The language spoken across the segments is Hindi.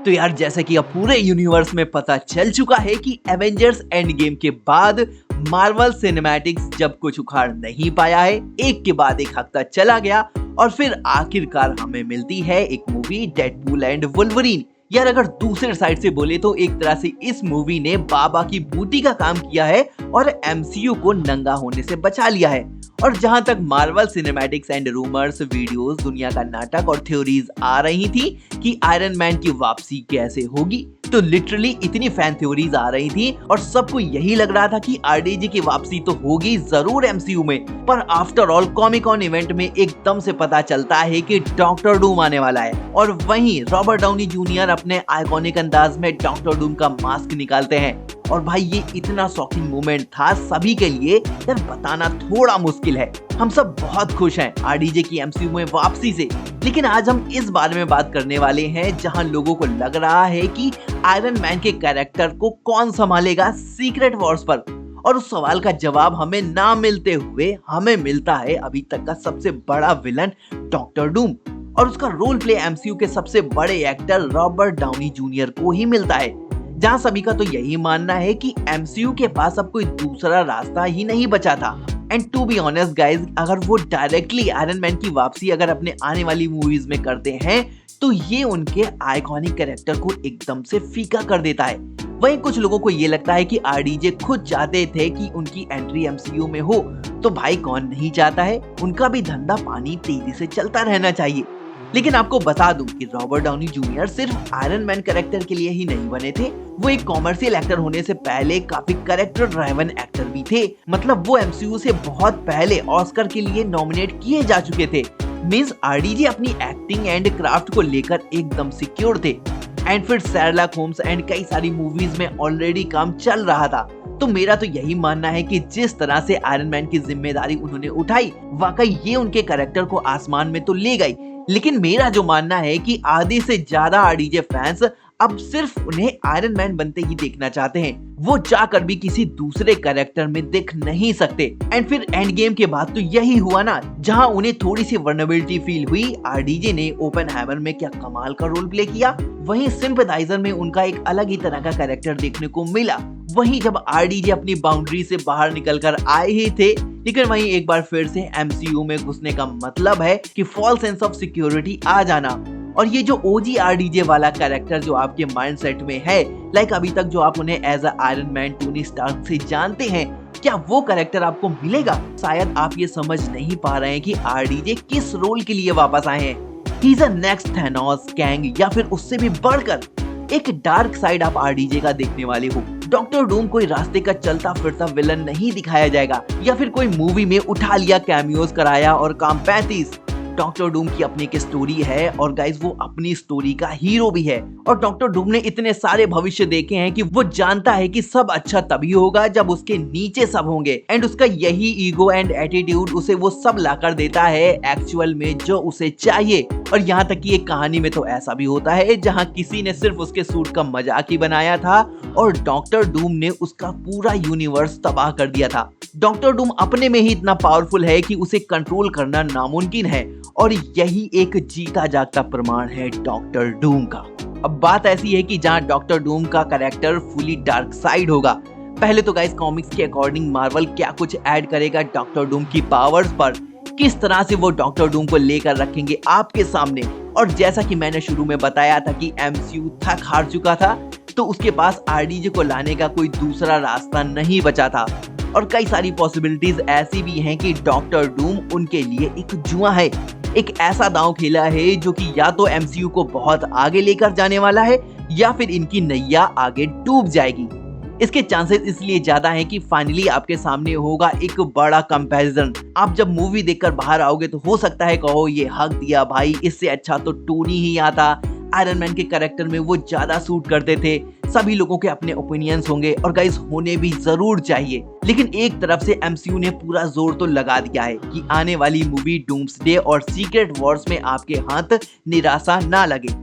तो यार जैसा कि अब पूरे यूनिवर्स में पता चल चुका है कि एवेंजर्स एंड गेम के बाद मार्वल सिनेमैटिक्स जब कुछ उखाड़ नहीं पाया है, एक के बाद एक हफ्ता चला गया और फिर आखिरकार हमें मिलती है एक मूवी डेडपूल एंड वुल्वरीन। यार अगर दूसरे साइड से बोले तो एक तरह से इस मूवी ने बाबा की बूटी का काम किया है और एमसीयू को नंगा होने से बचा लिया है। और जहां तक Marvel cinematics and rumours, videos, दुनिया का नाटक और थ्योरीज आ रही थी कि आयरन मैन की वापसी कैसे होगी, तो लिटरली इतनी फैन थ्योरीज आ रही थी और सबको यही लग रहा था कि आरडीजे की वापसी तो होगी जरूर एमसीयू में। पर after all comic con event में एकदम से पता चलता है कि डॉक्टर डूम आने वाला है और वहीं रॉबर्ट डाउनी जूनियर अपने आइकॉनिक अंदाज में डॉक्टर डूम का मास्क निकालते हैं। और भाई ये इतना शॉकिंग मोमेंट था सभी के लिए, यार बताना थोड़ा मुश्किल है। हम सब बहुत खुश हैं आरडीजे की एमसीयू में वापसी से, लेकिन आज हम इस बारे में बात करने वाले हैं जहां लोगों को लग रहा है कि आयरन मैन के कैरेक्टर को कौन संभालेगा सीक्रेट वॉर्स पर। और उस सवाल का जवाब हमें ना मिलते हुए हमें मिलता है अभी तक का सबसे बड़ा विलन डॉक्टर डूम, और उसका रोल प्ले एमसीयू के सबसे बड़े एक्टर रॉबर्ट डाउनी जूनियर को ही मिलता है। जहां सभी का तो यही मानना है कि एमसीयू के पास अब कोई दूसरा रास्ता ही नहीं बचा था। And to be honest guys, अगर वो डायरेक्टली आयरन मैन की वापसी अगर अपने आने वाली मूवीज में करते हैं तो ये उनके आइकॉनिक कैरेक्टर को एकदम से फीका कर देता है। वहीं कुछ लोगों को ये लगता है कि आरडीजे खुद चाहते थे कि उनकी एंट्री एमसीयू में हो, तो भाई कौन नहीं चाहता है, उनका भी धंधा पानी तेजी से चलता रहना चाहिए। लेकिन आपको बता दूं कि रॉबर्ट डाउनी जूनियर सिर्फ आयरन मैन कैरेक्टर के लिए ही नहीं बने थे, वो एक कॉमर्शियल एक्टर होने से पहले काफी कैरेक्टर ड्राइवन एक्टर भी थे। मतलब वो एमसीयू से बहुत पहले ऑस्कर के लिए नॉमिनेट किए जा चुके थे। मींस आरडीजे अपनी एक्टिंग एंड क्राफ्ट को लेकर एकदम सिक्योर थे। एंड फिर शेरलॉक होम्स एंड कई सारी मूवीज में ऑलरेडी काम चल रहा था। तो मेरा तो यही मानना है कि जिस तरह से आयरन मैन की जिम्मेदारी उन्होंने उठाई, वाकई ये उनके कैरेक्टर को आसमान में तो ले गई। लेकिन मेरा जो मानना है कि आधे से ज्यादा आरडीजे फैंस अब सिर्फ उन्हें आयरन मैन बनते ही देखना चाहते हैं, वो जाकर भी किसी दूसरे कैरेक्टर में दिख नहीं सकते। एंड फिर एंड गेम के बाद तो यही हुआ ना, जहां उन्हें थोड़ी सी वर्नेबिलिटी फील हुई, आरडीजे ने ओपेनहाइमर में क्या कमाल का रोल प्ले किया। वहीं सिंपैथाइजर में उनका एक अलग ही तरह का कैरेक्टर देखने को मिला। वहीं जब आरडीजे अपनी बाउंड्री से बाहर निकलकर आए ही थे, लेकिन वहीं एक बार फिर से एमसीयू में घुसने का मतलब है कि फॉल्स सेंस ऑफ सिक्योरिटी आ जाना। और ये जो ओजी आरडीजे वाला कैरेक्टर जो आपके माइंडसेट में है, लाइक अभी तक जो आप उन्हें as a iron man Tony Stark से जानते हैं, क्या वो कैरेक्टर आपको मिलेगा? शायद आप ये समझ नहीं पा रहे हैं कि आरडीजे किस रोल के लिए वापस आए हैं। He is a next Thanos, Kang या फिर उससे भी बढ़कर एक डार्क साइड आप आरडीजे का देखने वाले हो। डॉक्टर डूम कोई रास्ते का चलता फिरता विलन नहीं दिखाया जाएगा या फिर कोई मूवी में उठा लिया, कैमियोस कराया और काम 35। डॉक्टर डूम की अपनी एक स्टोरी है और गाइस वो अपनी स्टोरी का हीरो भी है। और डॉक्टर डूम ने इतने सारे भविष्य देखे हैं कि वो जानता है कि सब अच्छा तभी होगा जब उसके नीचे सब होंगे। एंड उसका यही ईगो एंड एटीट्यूड उसे वो सब लाकर देता है एक्चुअल में जो उसे चाहिए। और यहाँ तक कि एक कहानी में तो ऐसा भी होता है जहाँ किसी ने सिर्फ उसके सूट का मजाक ही बनाया था और डॉक्टर डूम ने उसका पूरा यूनिवर्स तबाह कर दिया था। डॉक्टर डूम अपने में ही इतना पावरफुल है कि उसे कंट्रोल करना नामुमकिन है, और यही एक जीता जागता प्रमाण है डॉक्टर डूम का। अब बात ऐसी है कि जहां डॉक्टर डूम का कैरेक्टर फुली डार्क साइड होगा। पहले तो गाइस कॉमिक्स के अकॉर्डिंग मार्वल क्या कुछ ऐड करेगा डॉक्टर डूम की पावर्स पर, किस तरह से वो डॉक्टर डूम को लेकर रखेंगे आपके सामने। और जैसा कि मैंने शुरू में बताया था कि एमसीयू थक हार चुका था, तो उसके पास आरडीजे को लाने का कोई दूसरा रास्ता नहीं बचा था। और कई सारी पॉसिबिलिटीज ऐसी भी हैं कि डॉक्टर डूम उनके लिए एक जुआ है, एक ऐसा दांव खेला है जो कि या तो एमसीयू को बहुत आगे लेकर जाने वाला है या फिर इनकी नैया आगे डूब जाएगी। इसके चांसेस इसलिए ज्यादा हैं कि फाइनली आपके सामने होगा एक बड़ा कंपैरिजन। आप जब मूवी देखकर बाहर आओगे तो हो सकता है कहो ये हक दिया भाई, इससे अच्छा तो टोनी ही आता, आयरन मैन के कैरेक्टर में वो ज्यादा सूट करते थे। सभी लोगों के अपने ओपिनियंस होंगे और गाइस होने भी जरूर चाहिए। लेकिन एक तरफ से एमसीयू ने पूरा जोर तो लगा दिया है कि आने वाली मूवी डूम्सडे और सीक्रेट वॉर्स में आपके हाथ निराशा ना लगे।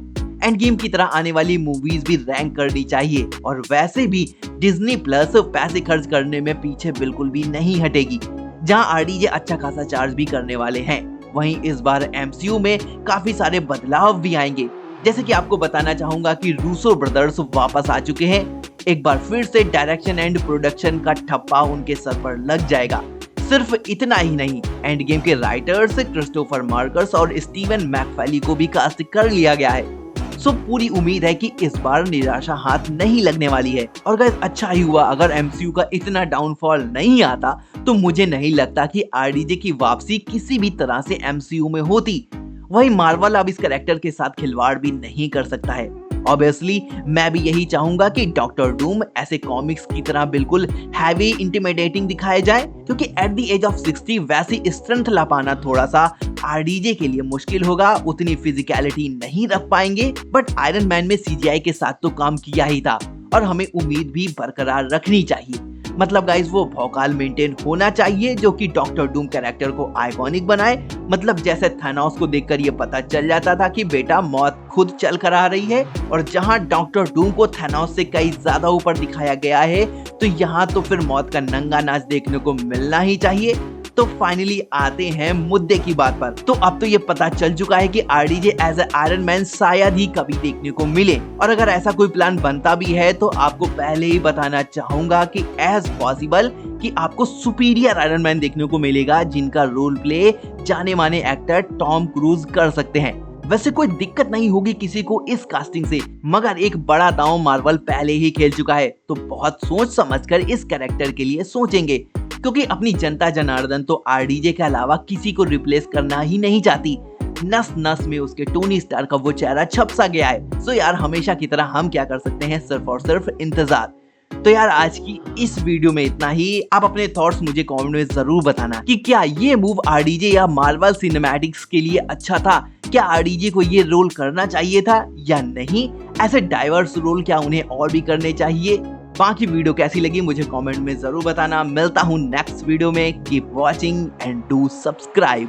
एंड गेम की तरह आने वाली मूवीज भी रैंक करनी चाहिए। और वैसे भी डिज्नी प्लस पैसे खर्च करने में पीछे बिल्कुल भी नहीं हटेगी, जहां आरडीजे अच्छा खासा चार्ज भी करने वाले हैं। वहीं इस बार एमसीयू में काफी सारे बदलाव भी आएंगे। जैसे कि आपको बताना चाहूंगा कि रूसो ब्रदर्स वापस आ चुके हैं। एक बार फिर से डायरेक्शन एंड प्रोडक्शन का ठप्पा उनके सर पर लग जाएगा। सिर्फ इतना ही नहीं, एंड गेम के राइटर्स क्रिस्टोफर मार्कस और स्टीवन मैकफेली को भी कास्ट कर लिया गया है। सो पूरी उम्मीद है कि इस बार निराशा हाथ नहीं लगने वाली है। और गाइस, अच्छा ही हुआ अगर एमसीयू का इतना डाउनफॉल नहीं आता तो मुझे नहीं लगता कि आरडीजे की वापसी किसी भी तरह से एमसीयू में होती। वही मार्वल अब इस कैरेक्टर के साथ खिलवाड़ भी नहीं कर सकता है। ऑब्वियसली मैं भी यही चाहूंगा कि डॉक्टर डूम ऐसे कॉमिक्स की तरह बिल्कुल हैवी इंटिमिडेटिंग दिखाए जाए, क्योंकि एट द एज ऑफ 60 वैसी स्ट्रेंथ ला पाना थोड़ा सा आरडीजे के लिए मुश्किल होगा। उतनी फिजिकलिटी नहीं रख पाएंगे, बट आयरन मैन में सीजीआई के साथ तो काम किया ही था और हमें उम्मीद भी बरकरार रखनी चाहिए। मतलब गाइस, वो भौकाल मेंटेन होना चाहिए जो कि डॉक्टर डूम कैरेक्टर को आइकॉनिक बनाए। मतलब जैसे थैनोस को देखकर ये पता चल जाता था कि बेटा मौत खुद चल कर आ रही है, और जहां डॉक्टर डूम को थैनोस से कई ज्यादा ऊपर दिखाया गया है, तो यहाँ तो फिर मौत का नंगा नाच देखने को मिलना ही चाहिए। तो फाइनली आते हैं मुद्दे की बात पर। तो अब तो ये पता चल चुका है कि RDJ as a iron man शायद ही कभी देखने को मिले, और अगर ऐसा कोई प्लान बनता भी है तो आपको पहले ही बताना चाहूंगा कि एज पॉसिबल कि आपको सुपीरियर आयरन मैन देखने को मिलेगा, जिनका रोल प्ले जाने माने एक्टर टॉम क्रूज कर सकते हैं। वैसे कोई दिक्कत नहीं होगी किसी को इस कास्टिंग से, मगर एक बड़ा दांव मार्वल पहले ही खेल चुका है, तो बहुत सोच समझकर इस कैरेक्टर के लिए सोचेंगे, क्योंकि अपनी जनता जनार्दन तो आरडीजे के अलावा किसी को रिप्लेस करना ही नहीं चाहती। नस नस में उसके टोनी स्टार का वो चेहरा छप सा गया है। सो यार, हमेशा की तरह हम क्या कर सकते हैं, सिर्फ और सिर्फ इंतजार। तो यार, आज की इस वीडियो में इतना ही। आप अपने थॉट्स मुझे कमेंट में जरूर बताना कि क्या ये मूव आरडीजे या मार्वल सिनेमैटिक्स के लिए अच्छा था। क्या आरडीजे को ये रोल करना चाहिए था या नहीं? ऐसे डाइवर्स रोल क्या उन्हें और भी करने चाहिए? बाकी वीडियो कैसी लगी मुझे कमेंट में जरूर बताना। मिलता हूँ नेक्स्ट वीडियो में। Keep watching and do subscribe.